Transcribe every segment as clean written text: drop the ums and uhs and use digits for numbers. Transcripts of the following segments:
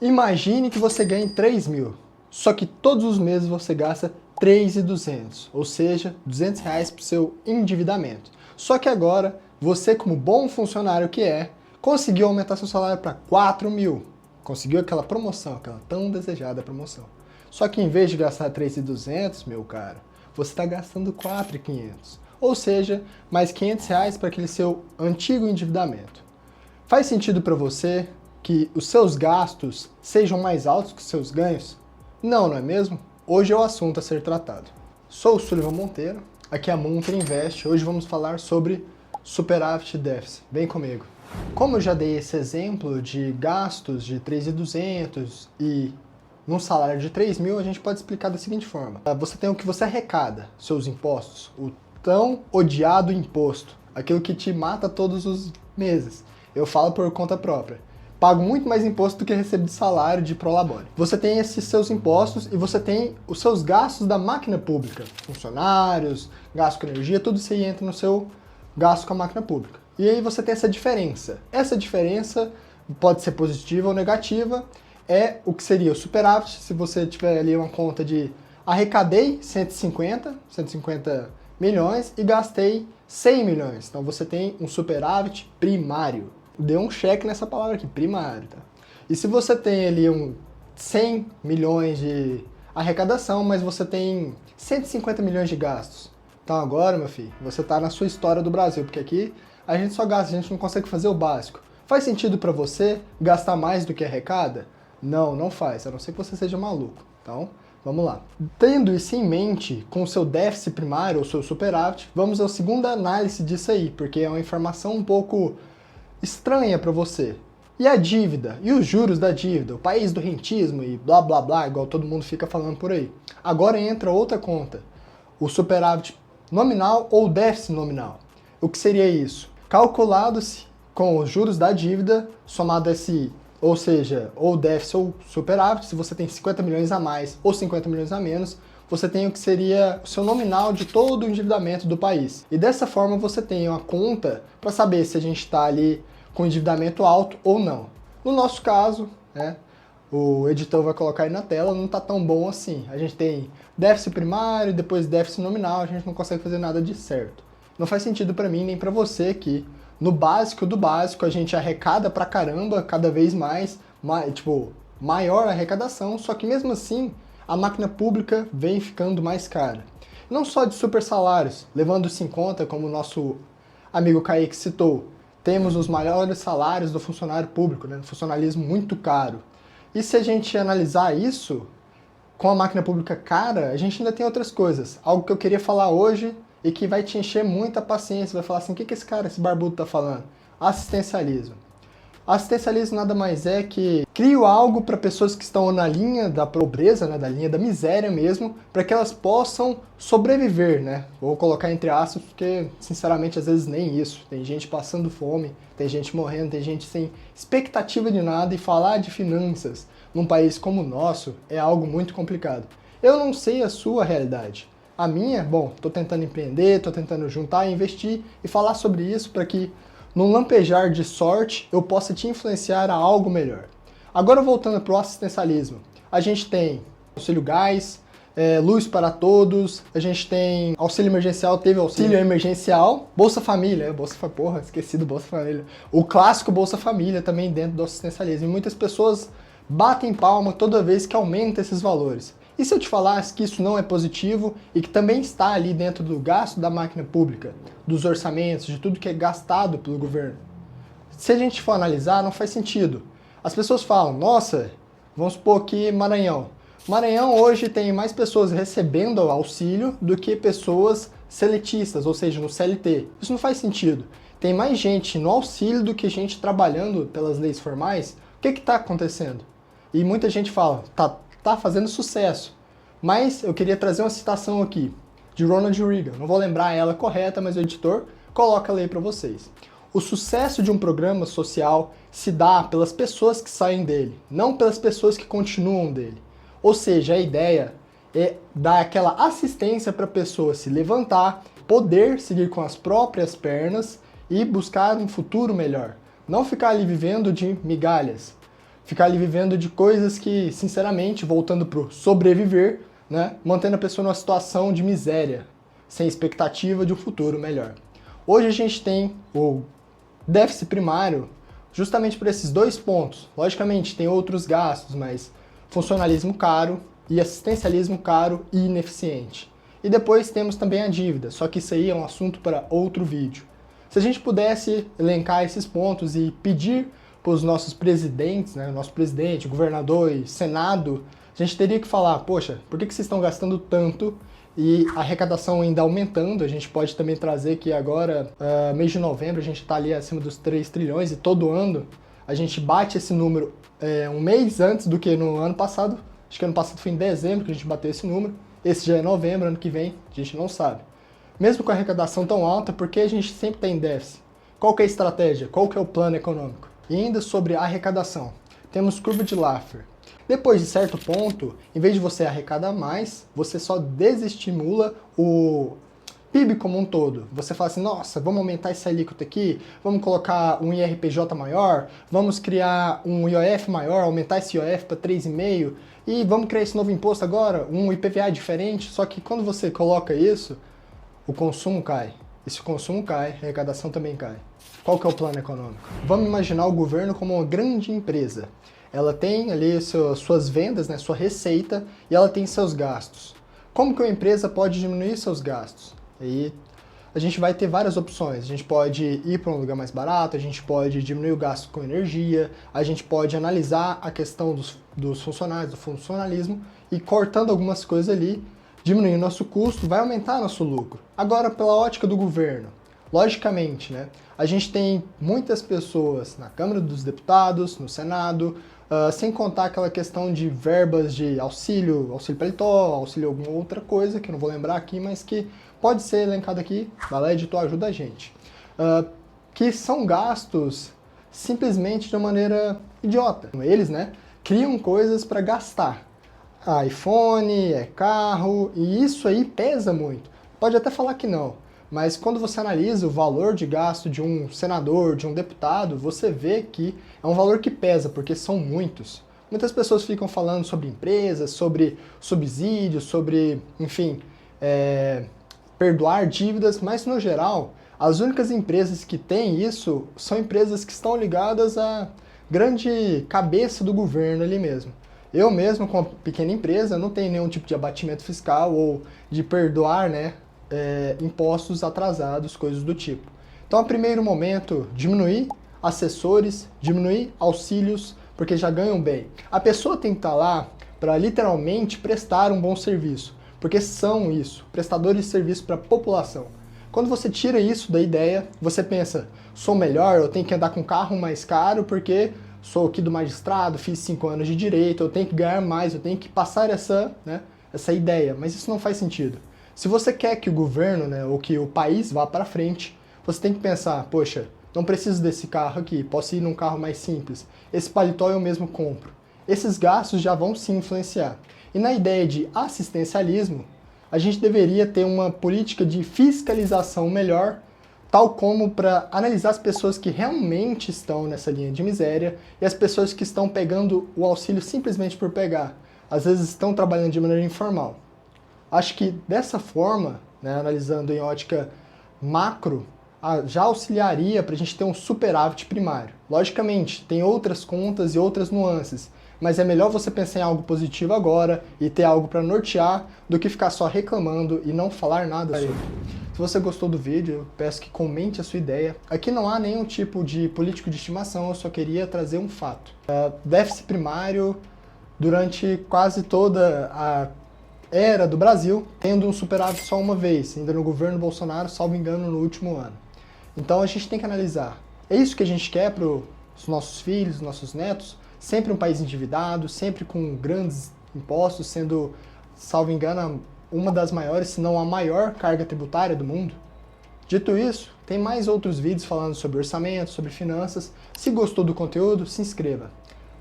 Imagine que você ganhe 3 mil, só que todos os meses você gasta 3.200, ou seja, R$ 200 para o seu endividamento. Só que agora, você como bom funcionário que é, conseguiu aumentar seu salário para 4 mil. Conseguiu aquela promoção, aquela tão desejada promoção. Só que em vez de gastar 3.200, meu caro, você está gastando 4.500. Ou seja, mais R$ 500 para aquele seu antigo endividamento. Faz sentido para você que os seus gastos sejam mais altos que os seus ganhos? Não, não é mesmo? Hoje é o assunto a ser tratado. Sou o Sullivan Monteiro, aqui é a Monter Invest. Hoje vamos falar sobre superávit e déficit. Vem comigo. Como eu já dei esse exemplo de gastos de 3.200 e num salário de 3 mil, a gente pode explicar da seguinte forma. Você tem o que você arrecada, seus impostos, o tão odiado imposto, aquilo que te mata todos os meses. Eu falo por conta própria. Pago muito mais imposto do que recebo de salário de prolabore. Você tem esses seus impostos e você tem os seus gastos da máquina pública. Funcionários, gasto com energia, tudo isso aí entra no seu gasto com a máquina pública. E aí você tem essa diferença. Essa diferença pode ser positiva ou negativa. É o que seria o superávit, se você tiver ali uma conta de arrecadei 150 milhões e gastei 100 milhões. Então você tem um superávit primário. Dê um cheque nessa palavra aqui, primário, tá? E se você tem ali 100 milhões de arrecadação, mas você tem 150 milhões de gastos. Então agora, meu filho, você tá na sua história do Brasil, porque aqui a gente só gasta, a gente não consegue fazer o básico. Faz sentido para você gastar mais do que arrecada? Não, não faz, a não ser que você seja maluco. Então, vamos lá. Tendo isso em mente, com o seu déficit primário ou seu superávit, vamos à segunda análise disso aí, porque é uma informação um pouco estranha para você. E a dívida? E os juros da dívida? O país do rentismo e blá blá blá, igual todo mundo fica falando por aí. Agora entra outra conta. O superávit nominal ou déficit nominal. O que seria isso? Calculado-se com os juros da dívida, somado a esse, ou seja, ou déficit ou superávit, se você tem 50 milhões a mais ou 50 milhões a menos, você tem o que seria o seu nominal de todo o endividamento do país. E dessa forma você tem uma conta para saber se a gente está ali com endividamento alto ou não. No nosso caso, né, o editor vai colocar aí na tela, não está tão bom assim. A gente tem déficit primário, depois déficit nominal, a gente não consegue fazer nada de certo. Não faz sentido para mim nem para você que no básico do básico a gente arrecada pra caramba, cada vez mais, maior a arrecadação, só que mesmo assim a máquina pública vem ficando mais cara. Não só de super salários, levando-se em conta, como o nosso amigo Kaique citou, temos os maiores salários do funcionário público, né? Funcionalismo muito caro. E se a gente analisar isso, com a máquina pública cara, a gente ainda tem outras coisas. Algo que eu queria falar hoje e que vai te encher muita paciência, vai falar assim, o que esse cara, esse barbudo tá falando? Assistencialismo. Assistencialismo nada mais é que crio algo para pessoas que estão na linha da pobreza, né, da linha da miséria mesmo, para que elas possam sobreviver, né? Vou colocar entre aspas, porque sinceramente às vezes nem isso. Tem gente passando fome, tem gente morrendo, tem gente sem expectativa de nada, e falar de finanças num país como o nosso é algo muito complicado. Eu não sei a sua realidade. A minha, bom, tô tentando empreender, tô tentando juntar, investir e falar sobre isso para que num lampejar de sorte, eu possa te influenciar a algo melhor. Agora voltando para o assistencialismo, a gente tem auxílio gás, luz para todos, a gente tem auxílio emergencial, teve auxílio emergencial, Bolsa Família, porra, esqueci do Bolsa Família, o clássico Bolsa Família também dentro do assistencialismo, e muitas pessoas batem palma toda vez que aumenta esses valores. E se eu te falasse que isso não é positivo e que também está ali dentro do gasto da máquina pública, dos orçamentos, de tudo que é gastado pelo governo? Se a gente for analisar, não faz sentido. As pessoas falam, nossa, vamos supor que Maranhão. Maranhão hoje tem mais pessoas recebendo auxílio do que pessoas seletistas, ou seja, no CLT. Isso não faz sentido. Tem mais gente no auxílio do que gente trabalhando pelas leis formais. O que está acontecendo? E muita gente fala, tá fazendo sucesso. Mas eu queria trazer uma citação aqui, de Ronald Reagan. Não vou lembrar ela correta, mas o editor coloca ela aí para vocês. O sucesso de um programa social se dá pelas pessoas que saem dele, não pelas pessoas que continuam dele. Ou seja, a ideia é dar aquela assistência para a pessoa se levantar, poder seguir com as próprias pernas e buscar um futuro melhor. Não ficar ali vivendo de migalhas. ficar ali vivendo de coisas que, sinceramente, voltando pro sobreviver, né, mantendo a pessoa numa situação de miséria, sem expectativa de um futuro melhor. Hoje a gente tem o déficit primário justamente por esses dois pontos. Logicamente, tem outros gastos, mas funcionalismo caro e assistencialismo caro e ineficiente. E depois temos também a dívida, só que isso aí é um assunto para outro vídeo. Se a gente pudesse elencar esses pontos e pedir para os nossos presidentes, né, nosso presidente, governador e senado, a gente teria que falar, poxa, por que vocês estão gastando tanto e a arrecadação ainda aumentando? A gente pode também trazer que agora, mês de novembro, a gente está ali acima dos 3 trilhões e todo ano a gente bate esse número um mês antes do que no ano passado. Acho que ano passado foi em dezembro que a gente bateu esse número. Esse já é novembro, ano que vem, a gente não sabe. Mesmo com a arrecadação tão alta, por que a gente sempre tem déficit? Qual que é a estratégia? Qual que é o plano econômico? E ainda sobre a arrecadação, temos curva de Laffer. Depois de certo ponto, em vez de você arrecadar mais, você só desestimula o PIB como um todo. Você fala assim, nossa, vamos aumentar esse alíquota aqui, vamos colocar um IRPJ maior, vamos criar um IOF maior, aumentar esse IOF para 3,5%, e vamos criar esse novo imposto agora, um IPVA diferente, só que quando você coloca isso, o consumo cai. E se o consumo cai, a arrecadação também cai. Qual que é o plano econômico? Vamos imaginar o governo como uma grande empresa. Ela tem ali suas vendas, né, sua receita, e ela tem seus gastos. Como que uma empresa pode diminuir seus gastos? Aí a gente vai ter várias opções. A gente pode ir para um lugar mais barato, a gente pode diminuir o gasto com energia, a gente pode analisar a questão dos funcionários, do funcionalismo, e cortando algumas coisas ali, diminuindo nosso custo, vai aumentar nosso lucro. Agora, pela ótica do governo, logicamente, né, a gente tem muitas pessoas na Câmara dos Deputados, no Senado, sem contar aquela questão de verbas de auxílio paletó, auxílio alguma outra coisa, que eu não vou lembrar aqui, mas que pode ser elencado aqui, vai lá, editor, ajuda a gente. Que são gastos simplesmente de uma maneira idiota. Eles, né, criam coisas para gastar. iPhone, é carro, e isso aí pesa muito. Pode até falar que não, mas quando você analisa o valor de gasto de um senador, de um deputado, você vê que é um valor que pesa, porque são muitos. Muitas pessoas ficam falando sobre empresas, sobre subsídios, sobre, enfim, perdoar dívidas, mas no geral, as únicas empresas que têm isso são empresas que estão ligadas à grande cabeça do governo ali mesmo. Eu mesmo, com uma pequena empresa, não tenho nenhum tipo de abatimento fiscal ou de perdoar, né, impostos atrasados, coisas do tipo. Então, a primeiro momento, diminuir assessores, diminuir auxílios, porque já ganham bem. A pessoa tem que estar lá para literalmente prestar um bom serviço, porque são isso, prestadores de serviço para a população. Quando você tira isso da ideia, você pensa, sou melhor, eu tenho que andar com um carro mais caro porque sou aqui do magistrado, fiz 5 anos de direito, eu tenho que ganhar mais, eu tenho que passar essa ideia, mas isso não faz sentido. Se você quer que o governo, né, ou que o país vá para frente, você tem que pensar, poxa, não preciso desse carro aqui, posso ir num carro mais simples, esse paletó eu mesmo compro. Esses gastos já vão se influenciar. E na ideia de assistencialismo, a gente deveria ter uma política de fiscalização melhor, tal como para analisar as pessoas que realmente estão nessa linha de miséria e as pessoas que estão pegando o auxílio simplesmente por pegar. Às vezes estão trabalhando de maneira informal. Acho que dessa forma, né, analisando em ótica macro, já auxiliaria para a gente ter um superávit primário. Logicamente, tem outras contas e outras nuances, mas é melhor você pensar em algo positivo agora e ter algo para nortear do que ficar só reclamando e não falar nada sobre. Se você gostou do vídeo, eu peço que comente a sua ideia. Aqui não há nenhum tipo de político de estimação, eu só queria trazer um fato. Déficit primário durante quase toda a era do Brasil, tendo um superávit só uma vez, ainda no governo Bolsonaro, salvo engano, no último ano. Então a gente tem que analisar, é isso que a gente quer para os nossos filhos, nossos netos? Sempre um país endividado, sempre com grandes impostos, sendo, salvo engano, uma das maiores, se não a maior carga tributária do mundo? Dito isso, tem mais outros vídeos falando sobre orçamento, sobre finanças. Se gostou do conteúdo, se inscreva.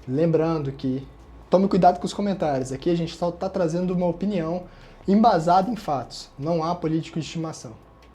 Lembrando que tome cuidado com os comentários. Aqui a gente só está trazendo uma opinião embasada em fatos. Não há político de estimação.